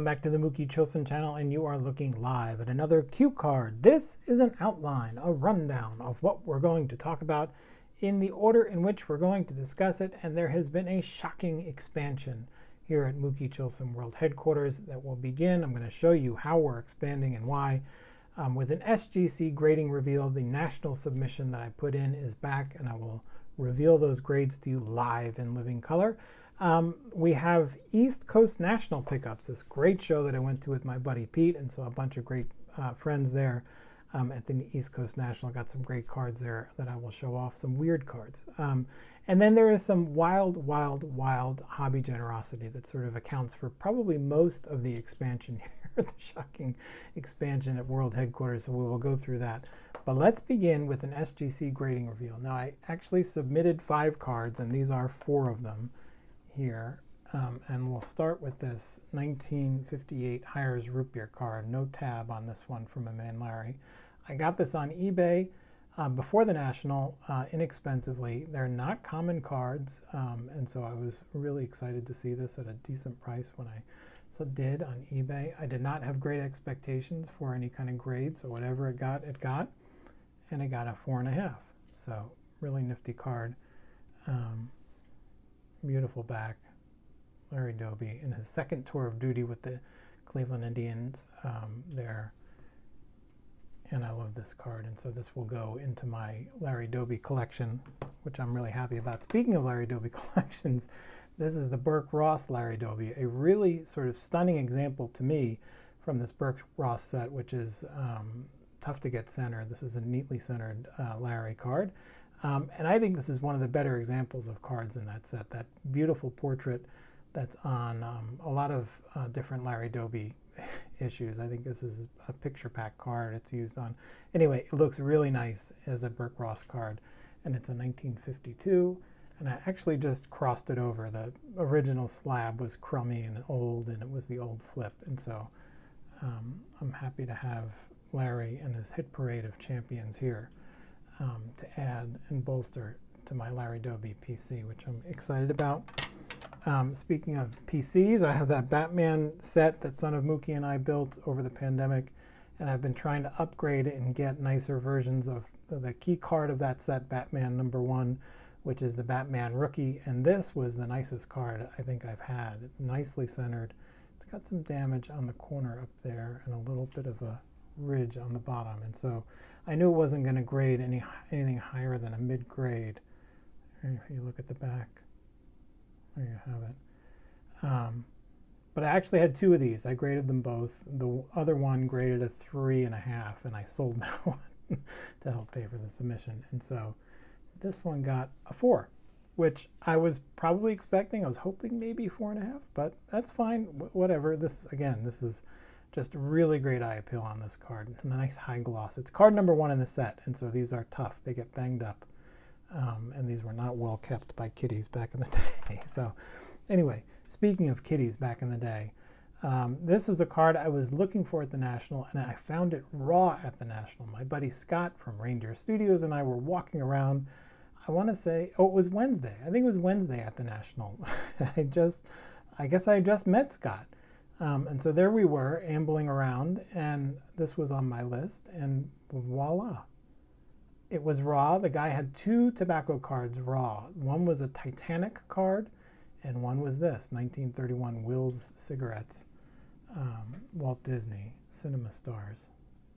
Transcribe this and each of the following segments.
back to the Mookie Chilson channel, and you are looking live at another cue card. This is an outline, a rundown of what we're going to talk about in the order in which we're going to discuss it, and there has been a shocking expansion here at Mookie Chilson World Headquarters that will begin. I'm going to show you how we're expanding and why. With an SGC grading reveal, the national submission that I put in is back, and I will reveal those grades to you live in living color. We have East Coast National pickups, this great show that I went to with my buddy Pete, and so a bunch of great friends there at the East Coast National. Got some great cards there that I will show off, some weird cards. And then there is some wild hobby generosity that sort of accounts for probably most of the expansion here, the shocking expansion at World Headquarters, so we will go through that. But let's begin with an SGC grading reveal. Now, I actually submitted 5 cards, and these are 4 of them here, and we'll start with this 1958 Hires Root Beer card. No tab on this one from my man Larry. I got this on eBay before the National, inexpensively. They're not common cards, and so I was really excited to see this at a decent price when I did on eBay. I did not have great expectations for any kind of grade, so whatever it got, and it got a 4.5. So really nifty card. Beautiful back. Larry Doby in his second tour of duty with the Cleveland Indians there. And I love this card, and so this will go into my Larry Doby collection, which I'm really happy about. Speaking of Larry Doby collections, this is the Burke Ross Larry Doby, a really sort of stunning example to me from this Burke Ross set, which is tough to get centered. This is a neatly centered Larry card. And I think this is one of the better examples of cards in that set. That beautiful portrait that's on a lot of different Larry Doby issues. I think this is a picture pack card it's used on. Anyway, it looks really nice as a Burke Ross card, and it's a 1952. And I actually just crossed it over. The original slab was crummy and old, and it was the old flip. And so I'm happy to have Larry and his hit parade of champions here to add and bolster to my Larry Doby PC, which I'm excited about. Speaking of PCs, I have that Batman set that Son of Mookie and I built over the pandemic, and I've been trying to upgrade it and get nicer versions of the key card of that set, Batman #1, which is the Batman Rookie, and this was the nicest card I think I've had. It's nicely centered. It's got some damage on the corner up there and a little bit of a ridge on the bottom, and so I knew it wasn't going to grade anything higher than a mid-grade. If you look at the back, there you have it. But I actually had 2 of these. I graded them both. The other one graded a 3.5, and I sold that one to help pay for the submission. And so this one got a 4, which I was probably expecting. I was hoping maybe 4.5, but that's fine. Whatever. This is just really great eye appeal on this card. A nice high gloss. It's card #1 in the set, and so these are tough. They get banged up. And these were not well kept by kitties back in the day. So anyway, speaking of kitties back in the day, this is a card I was looking for at the National, and I found it raw at the National. My buddy Scott from Reindeer Studios and I were walking around. I want to say, it was Wednesday. I think it was Wednesday at the National. I guess I had just met Scott. And so there we were ambling around, and this was on my list, and voila. It was raw. The guy had 2 tobacco cards raw. One was a Titanic card, and one was this, 1931 Will's Cigarettes, Walt Disney, Cinema Stars,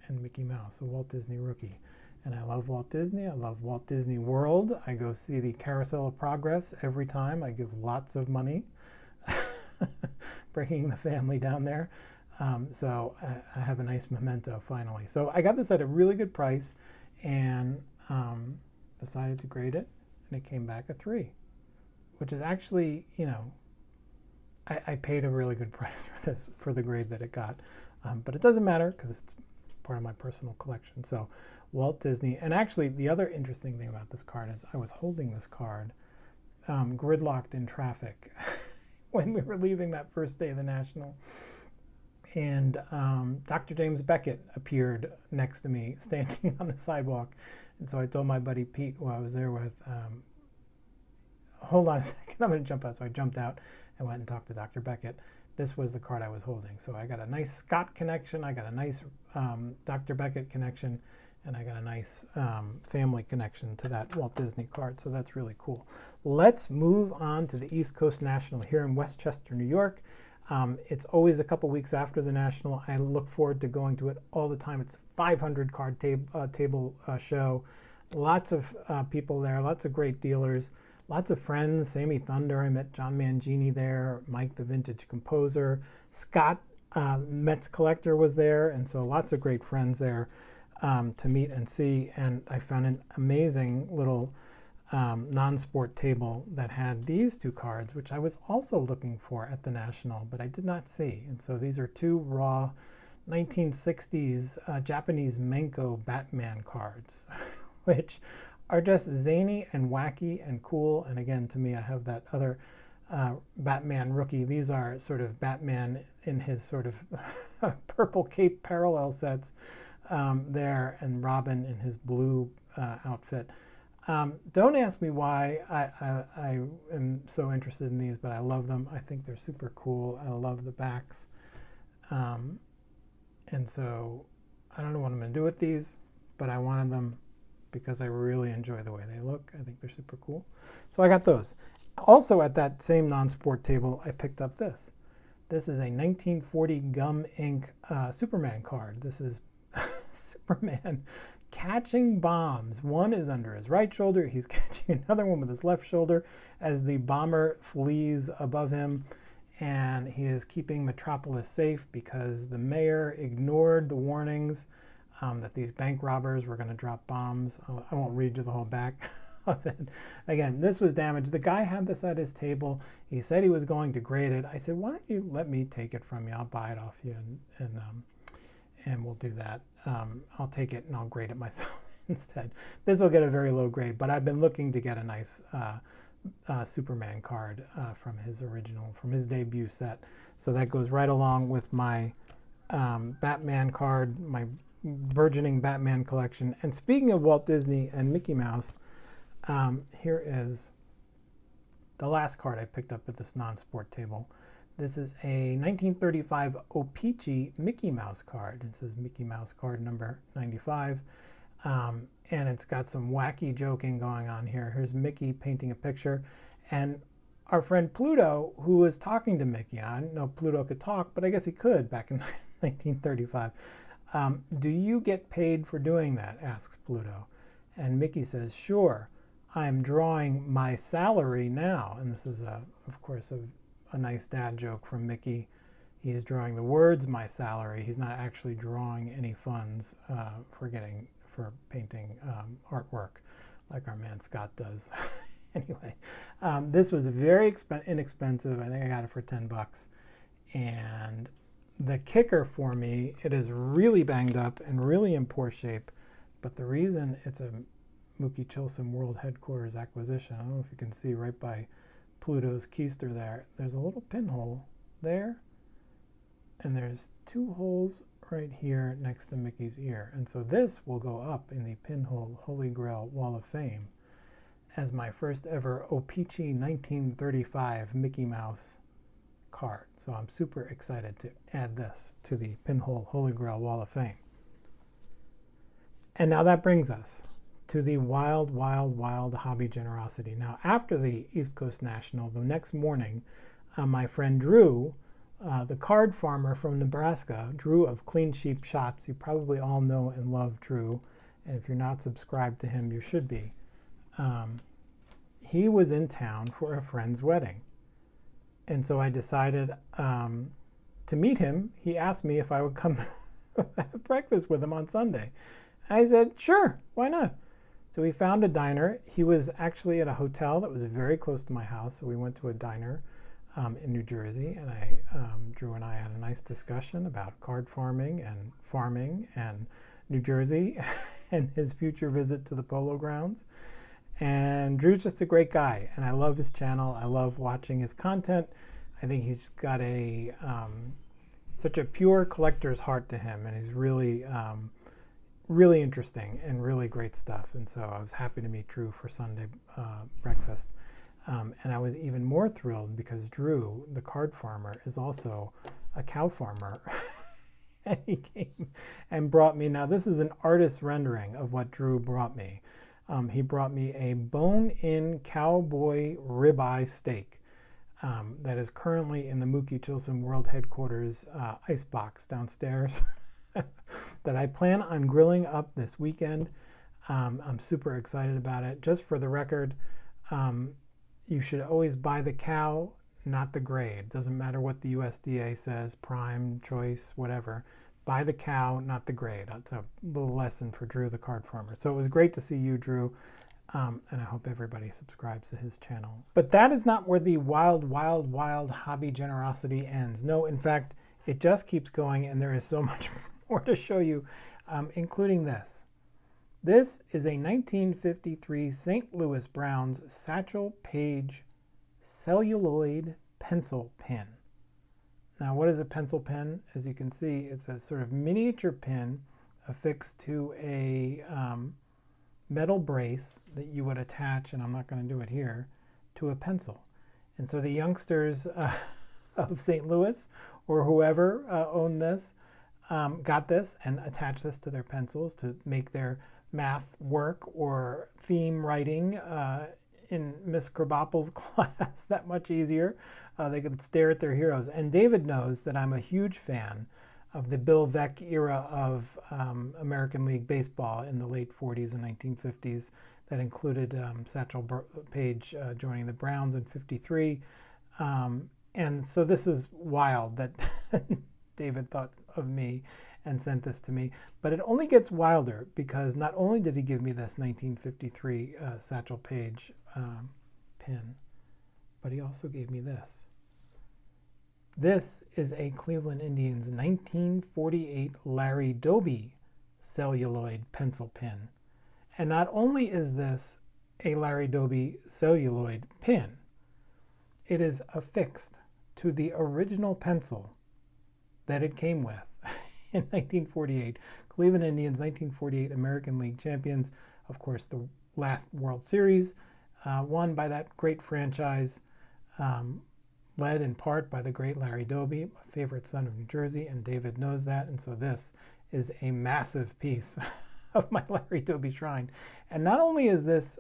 and Mickey Mouse, a Walt Disney rookie. And I love Walt Disney. I love Walt Disney World. I go see the Carousel of Progress every time. I give lots of money, bringing the family down there. So I have a nice memento finally. So I got this at a really good price, and decided to grade it, and it came back a 3, which is actually, I paid a really good price for this, for the grade that it got, but it doesn't matter because it's part of my personal collection. So Walt Disney. And actually the other interesting thing about this card is I was holding this card gridlocked in traffic when we were leaving that first day of the National. And Dr. James Beckett appeared next to me, standing on the sidewalk. And so I told my buddy Pete, who I was there with, hold on a second, I'm going to jump out. So I jumped out and went and talked to Dr. Beckett. this was the card I was holding. So I got a nice Scott connection, I got a nice Dr. Beckett connection, and I got a nice family connection to that Walt Disney card. So that's really cool. Let's move on to the East Coast National here in Westchester, New York. It's always a couple weeks after the National. I look forward to going to it all the time. It's a 500 card table show. Lots of people there, lots of great dealers, lots of friends. Sammy Thunder, I met John Mangini there, Mike the Vintage Composer, Scott Mets Collector was there, and so lots of great friends there to meet and see. And I found an amazing little non-sport table that had these two cards, which I was also looking for at the National, but I did not see. And so these are two raw 1960s Japanese Menko Batman cards, which are just zany and wacky and cool. And again, to me, I have that other Batman rookie. These are sort of Batman in his sort of purple cape parallel sets there, and Robin in his blue outfit. Don't ask me why I am so interested in these, but I love them. I think they're super cool. I love the backs. And so I don't know what I'm going to do with these, but I wanted them because I really enjoy the way they look. I think they're super cool. So I got those. Also at that same non-sport table, I picked up this. This is a 1940 gum ink Superman card. This is Superman catching bombs. One is under his right shoulder. He's catching another one with his left shoulder as the bomber flees above him. And he is keeping Metropolis safe because the mayor ignored the warnings that these bank robbers were going to drop bombs. I won't read you the whole back of it. Again, this was damaged. The guy had this at his table. He said he was going to grade it. I said, why don't you let me take it from you? I'll buy it off you, and we'll do that. I'll take it and I'll grade it myself instead. This will get a very low grade, but I've been looking to get a nice Superman card from his debut set. So that goes right along with my Batman card, my burgeoning Batman collection. And speaking of Walt Disney and Mickey Mouse, here is the last card I picked up at this non-sport table. This is a 1935 O-Pee-Chee Mickey Mouse card. It says Mickey Mouse card number 95. And it's got some wacky joking going on here. Here's Mickey painting a picture. And our friend Pluto, who was talking to Mickey, I didn't know Pluto could talk, but I guess he could back in 1935. Do you get paid for doing that? Asks Pluto. And Mickey says, sure, I'm drawing my salary now. And this is, of course, a nice dad joke from Mickey. He is drawing the words "my salary." He's not actually drawing any funds for painting artwork like our man Scott does. Anyway, this was very inexpensive. I think I got it for $10. And the kicker for me, it is really banged up and really in poor shape. But the reason it's a Mookie Chilson World Headquarters acquisition, I don't know if you can see right by Pluto's keister there, there's a little pinhole there, and there's two holes right here next to Mickey's ear. And so this will go up in the Pinhole Holy Grail Wall of Fame as my first ever O-Pee-Chee 1935 Mickey Mouse card. So I'm super excited to add this to the Pinhole Holy Grail Wall of Fame. And now that brings us to the wild, wild, wild hobby generosity. Now, after the East Coast National, the next morning, my friend Drew, the card farmer from Nebraska, Drew of Clean Sheep Shots, you probably all know and love Drew, and if you're not subscribed to him, you should be. He was in town for a friend's wedding. And so I decided to meet him. He asked me if I would come have breakfast with him on Sunday. And I said, sure, why not? So we found a diner. He was actually at a hotel that was very close to my house. So we went to a diner in New Jersey, and Drew and I had a nice discussion about card farming and New Jersey and his future visit to the Polo Grounds. And Drew's just a great guy, and I love his channel. I love watching his content. I think he's got such a pure collector's heart to him, and he's really really interesting and really great stuff. And so I was happy to meet Drew for Sunday breakfast. And I was even more thrilled because Drew, the card farmer, is also a cow farmer. And he came and brought me, now this is an artist rendering of what Drew brought me. He brought me a bone-in cowboy ribeye steak that is currently in the Mookie Chilson World Headquarters icebox downstairs that I plan on grilling up this weekend. I'm super excited about it. Just for the record, you should always buy the cow, not the grade. Doesn't matter what the USDA says, prime, choice, whatever. Buy the cow, not the grade. That's a little lesson for Drew the card farmer. So it was great to see you, Drew, and I hope everybody subscribes to his channel. But that is not where the wild, wild, wild hobby generosity ends. No, in fact, it just keeps going, and there is so much more to show you, including this. This is a 1953 St. Louis Browns Satchel Paige celluloid pencil pin. Now, what is a pencil pin? As you can see, it's a sort of miniature pin affixed to a metal brace that you would attach, and I'm not going to do it here, to a pencil. And so the youngsters of St. Louis, or whoever owned this, got this and attached this to their pencils to make their math work or theme writing in Miss Krabappel's class that much easier. They could stare at their heroes. And David knows that I'm a huge fan of the Bill Veeck era of American League Baseball in the late 40s and 1950s that included Satchel Paige joining the Browns in 53. And so this is wild that David thought of me and sent this to me. But it only gets wilder because not only did he give me this 1953 Satchel Paige pin, but he also gave me this. This is a Cleveland Indians 1948 Larry Doby celluloid pencil pin. And not only is this a Larry Doby celluloid pin, it is affixed to the original pencil that it came with in 1948. Cleveland Indians, 1948 American League champions. Of course, the last World Series won by that great franchise, led in part by the great Larry Doby, my favorite son of New Jersey, and David knows that. And so this is a massive piece of my Larry Doby shrine. And not only is this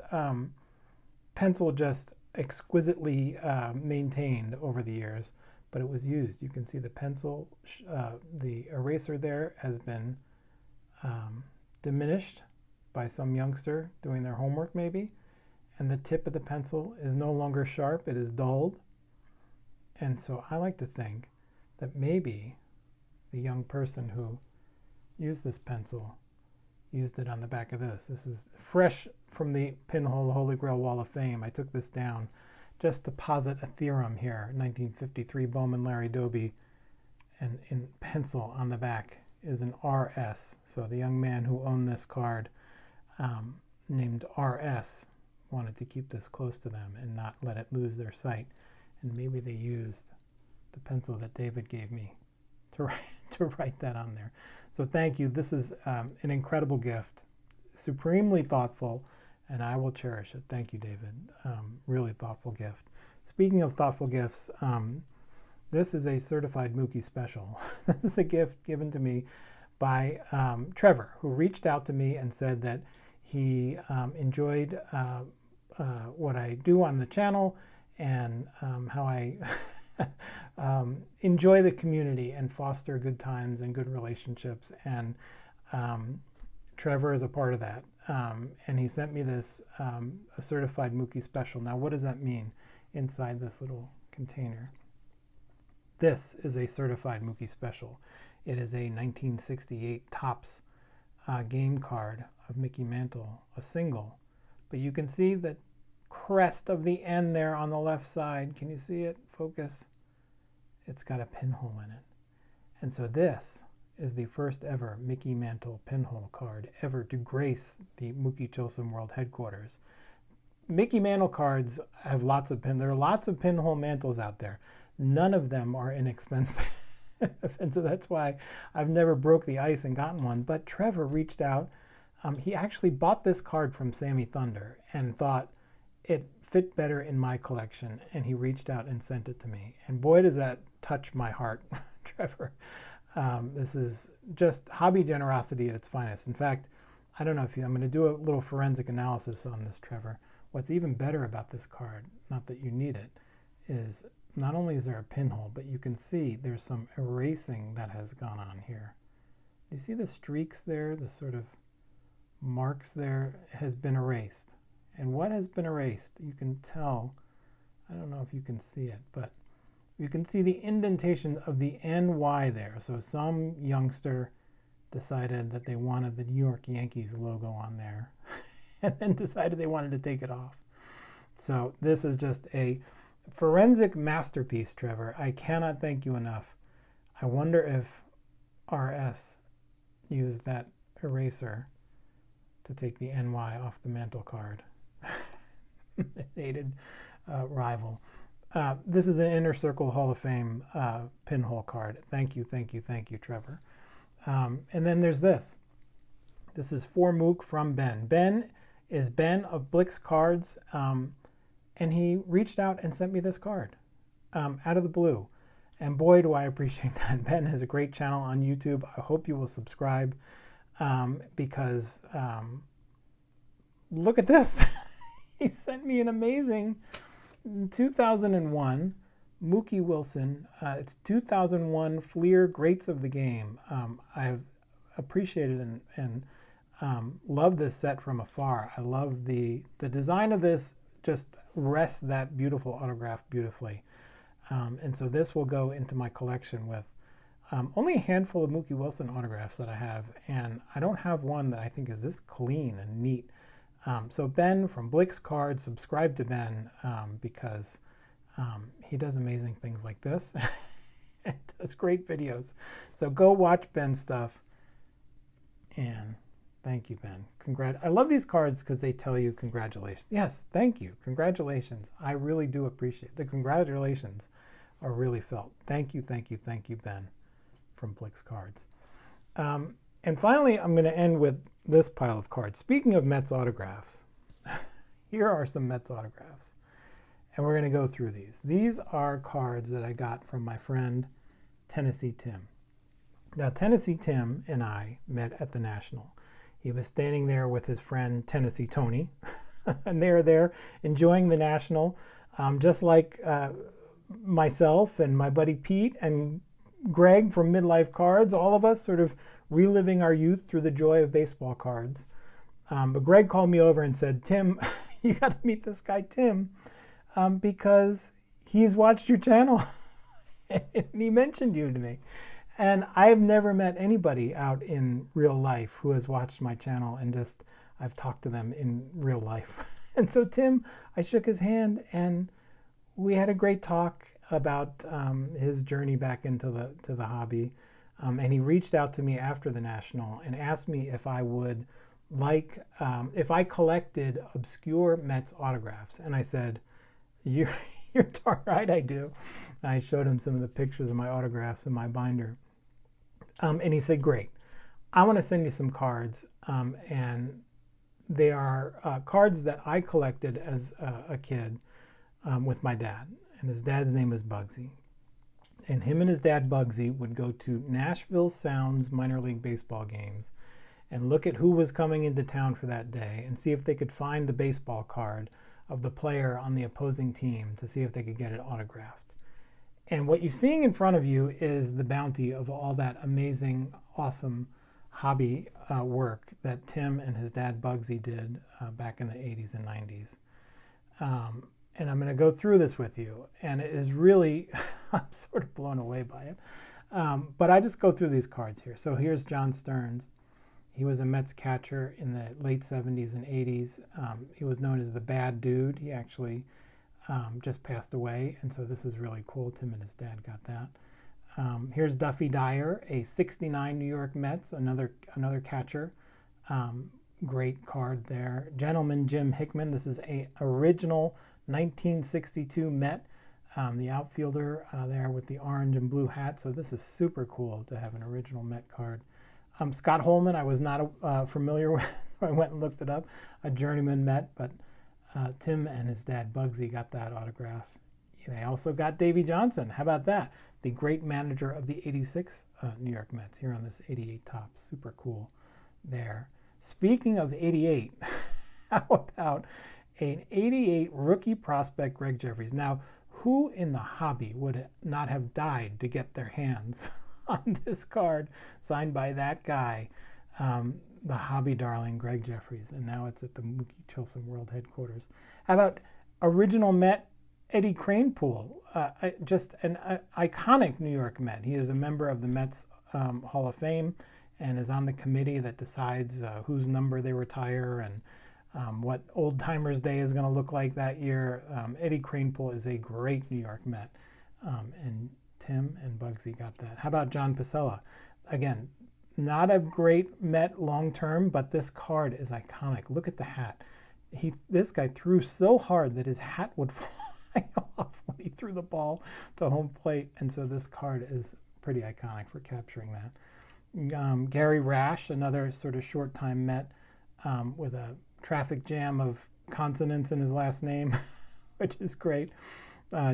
pencil just exquisitely maintained over the years, but it was used. You can see the pencil, the eraser there has been diminished by some youngster doing their homework maybe, and the tip of the pencil is no longer sharp, it is dulled. And so I like to think that maybe the young person who used this pencil used it on the back of this. This is fresh from the Pinhole Holy Grail Wall of Fame. I took this down just to posit a theorem here. 1953 Bowman Larry Doby, and in pencil on the back is an RS. So the young man who owned this card, named RS, wanted to keep this close to them and not let it lose their sight. And maybe they used the pencil that David gave me to write that on there. So thank you. This is an incredible gift, supremely thoughtful, and I will cherish it. Thank you, David. Really thoughtful gift. Speaking of thoughtful gifts, this is a certified Mookie special. This is a gift given to me by Trevor, who reached out to me and said that he enjoyed what I do on the channel and how I enjoy the community and foster good times and good relationships. And Trevor is a part of that. And he sent me this, a certified Mookie special. Now, what does that mean inside this little container? This is a certified Mookie special. It is a 1968 Topps game card of Mickey Mantle, a single. But you can see the crest of the N there on the left side. Can you see it? Focus. It's got a pinhole in it. And so this is the first ever Mickey Mantle pinhole card ever to grace the Mookie Chilson World Headquarters. Mickey Mantle cards have lots of there are lots of pinhole mantles out there. None of them are inexpensive. And so that's why I've never broke the ice and gotten one. But Trevor reached out. He actually bought this card from Sammy Thunder and thought it fit better in my collection, and he reached out and sent it to me. And boy, does that touch my heart, Trevor. This is just hobby generosity at its finest. In fact, I don't know if I'm going to do a little forensic analysis on this, Trevor. What's even better about this card, not that you need it, is not only is there a pinhole, but you can see there's some erasing that has gone on here. You see the streaks there, the sort of marks there has been erased. And what has been erased, you can tell, I don't know if you can see it, but you can see the indentation of the NY there. So some youngster decided that they wanted the New York Yankees logo on there and then decided they wanted to take it off. So this is just a forensic masterpiece, Trevor. I cannot thank you enough. I wonder if RS used that eraser to take the NY off the mantle card. Hated rival. This is an Inner Circle Hall of Fame pinhole card. Thank you, thank you, thank you, Trevor. And then there's this. This is For Mook from Ben. Ben is Ben of Blix Cards, and he reached out and sent me this card out of the blue. And boy, do I appreciate that. Ben has a great channel on YouTube. I hope you will subscribe because look at this. He sent me an amazing 2001 Mookie Wilson. It's 2001 Fleer Greats of the Game. I've appreciated and love this set from afar. I love the design of this, just rests that beautiful autograph beautifully. And so this will go into my collection with only a handful of Mookie Wilson autographs that I have, and I don't have one that I think is this clean and neat. So Ben from Blix Cards, subscribe to Ben because he does amazing things like this and does great videos. So go watch Ben's stuff, and thank you, Ben. I love these cards because they tell you congratulations. Yes, thank you. Congratulations. I really do appreciate the congratulations are really felt. Thank you, thank you, thank you, Ben from Blix Cards. And finally, I'm going to end with this pile of cards. Speaking of Mets autographs, here are some Mets autographs. And we're going to go through these. These are cards that I got from my friend Tennessee Tim. Now, Tennessee Tim and I met at the National. He was standing there with his friend Tennessee Tony, and they were there enjoying the National, just like myself and my buddy Pete and Greg from Midlife Cards, all of us sort of reliving our youth through the joy of baseball cards. But Greg called me over and said, Tim, you got to meet this guy, Tim, because he's watched your channel. And he mentioned you to me. And I've never met anybody out in real life who has watched my channel, and just I've talked to them in real life. And so Tim, I shook his hand and we had a great talk about his journey back into the hobby. And he reached out to me after the National and asked me if I would if I collected obscure Mets autographs. And I said, you're darn right I do. I showed him some of the pictures of my autographs in my binder. And he said, great, I want to send you some cards. And they are cards that I collected as a kid with my dad. And his dad's name is Bugsy. And him and his dad, Bugsy, would go to Nashville Sounds minor league baseball games and look at who was coming into town for that day and see if they could find the baseball card of the player on the opposing team to see if they could get it autographed. And what you're seeing in front of you is the bounty of all that amazing, awesome hobby work that Tim and his dad, Bugsy, did back in the 80s and 90s. And I'm going to go through this with you, and it is really, I'm sort of blown away by it. But I just go through these cards here. So here's John Stearns. He was a Mets catcher in the late 70s and 80s. He was known as the Bad Dude. He actually just passed away, and so this is really cool. Tim and his dad got that. Here's Duffy Dyer, a 69 New York Mets, another catcher. Great card there. Gentleman Jim Hickman. This is a original 1962 Met, the outfielder there with the orange and blue hat. So this is super cool to have an original Met card. Scott Holman, I was not familiar with. I went and looked it up. A journeyman Met, but Tim and his dad Bugsy got that autograph. They also got Davey Johnson. How about that? The great manager of the 86 New York Mets here on this 88 Topps. Super cool there. Speaking of 88, how about an 88 rookie prospect, Greg Jeffries? Now, who in the hobby would not have died to get their hands on this card signed by that guy, the hobby darling Greg Jeffries? And now it's at the Mookie Chilson World Headquarters. How about original Met Eddie Kranepool, just an iconic New York Met. He is a member of the Mets Hall of Fame and is on the committee that decides whose number they retire and what Old Timers Day is going to look like that year. Eddie Kranepool is a great New York Met, and Tim and Bugsy got that. How about John Pasella? Again, not a great Met long term, but this card is iconic. Look at the hat. This guy threw so hard that his hat would fly off when he threw the ball to home plate, and so this card is pretty iconic for capturing that. Gary Rash, another sort of short-time Met with a traffic jam of consonants in his last name, which is great.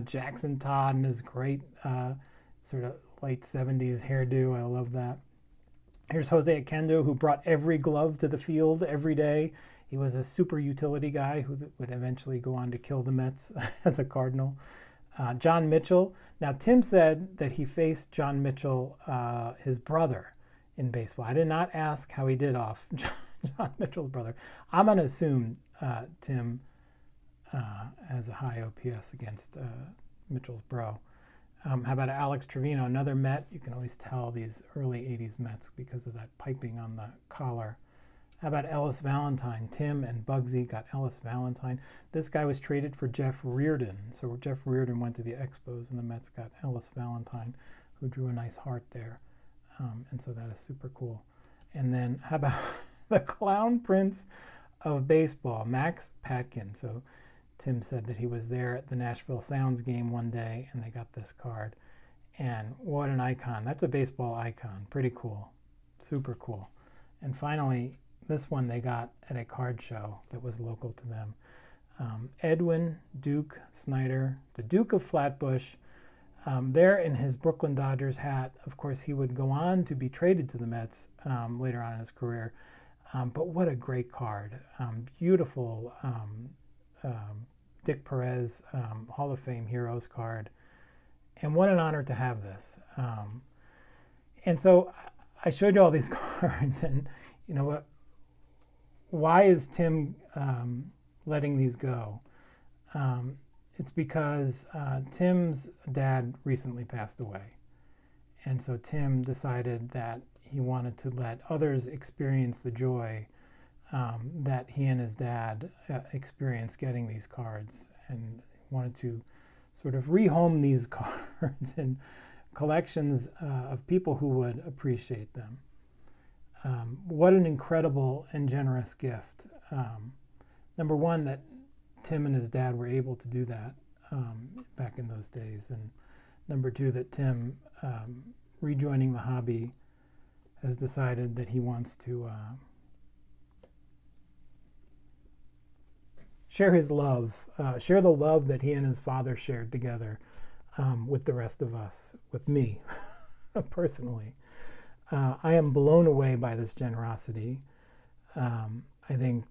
Jackson Todd and his great sort of late 70s hairdo. I love that. Here's Jose Akendo, who brought every glove to the field every day. He was a super utility guy who would eventually go on to kill the Mets as a Cardinal. John Mitchell. Now, Tim said that he faced John Mitchell, his brother, in baseball. I did not ask how he did off John Mitchell's brother. I'm going to assume Tim has a high OPS against Mitchell's bro. How about Alex Trevino, another Met? You can always tell these early 80s Mets because of that piping on the collar. How about Ellis Valentine? Tim and Bugsy got Ellis Valentine. This guy was traded for Jeff Reardon. So Jeff Reardon went to the Expos, and the Mets got Ellis Valentine, who drew a nice heart there. And so that is super cool. And then how about the Clown Prince of Baseball, Max Patkin? So Tim said that he was there at the Nashville Sounds game one day, and they got this card. And what an icon. That's a baseball icon. Pretty cool. Super cool. And finally, this one they got at a card show that was local to them. Edwin Duke Snyder, the Duke of Flatbush, there in his Brooklyn Dodgers hat. Of course, he would go on to be traded to the Mets later on in his career. But what a great card. Beautiful Dick Perez Hall of Fame Heroes card. And what an honor to have this. And so I showed you all these cards, and you know what? Why is Tim letting these go? It's because Tim's dad recently passed away. And so Tim decided that he wanted to let others experience the joy that he and his dad experienced getting these cards, and wanted to sort of rehome these cards in collections of people who would appreciate them. What an incredible and generous gift. Number one, that Tim and his dad were able to do that back in those days. And number two, that Tim, rejoining the hobby, has decided that he wants to share his love, share the love that he and his father shared together with the rest of us, with me, personally. I am blown away by this generosity. I think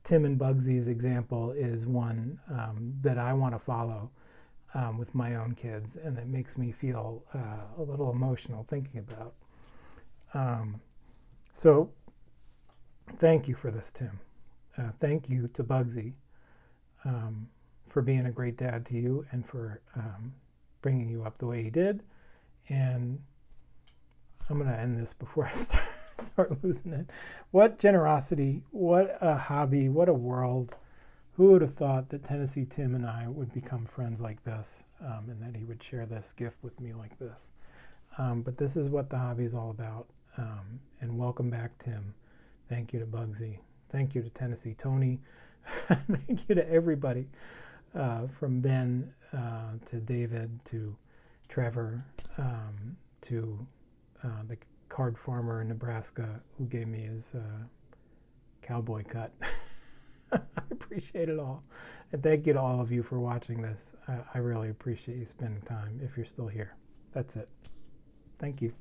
Tim and Bugsy's example is one that I want to follow with my own kids, and that makes me feel a little emotional thinking about. So thank you for this, Tim. Thank you to Bugsy for being a great dad to you, and for bringing you up the way he did. And I'm going to end this before I start losing it. What generosity, what a hobby, what a world. Who would have thought that Tennessee Tim and I would become friends like this, and that he would share this gift with me like this. But this is what the hobby is all about. And welcome back, Tim. Thank you to Bugsy. Thank you to Tennessee Tony. Thank you to everybody, from Ben to David to Trevor to the card farmer in Nebraska who gave me his cowboy cut. I appreciate it all. And thank you to all of you for watching this. I really appreciate you spending time if you're still here. That's it. Thank you.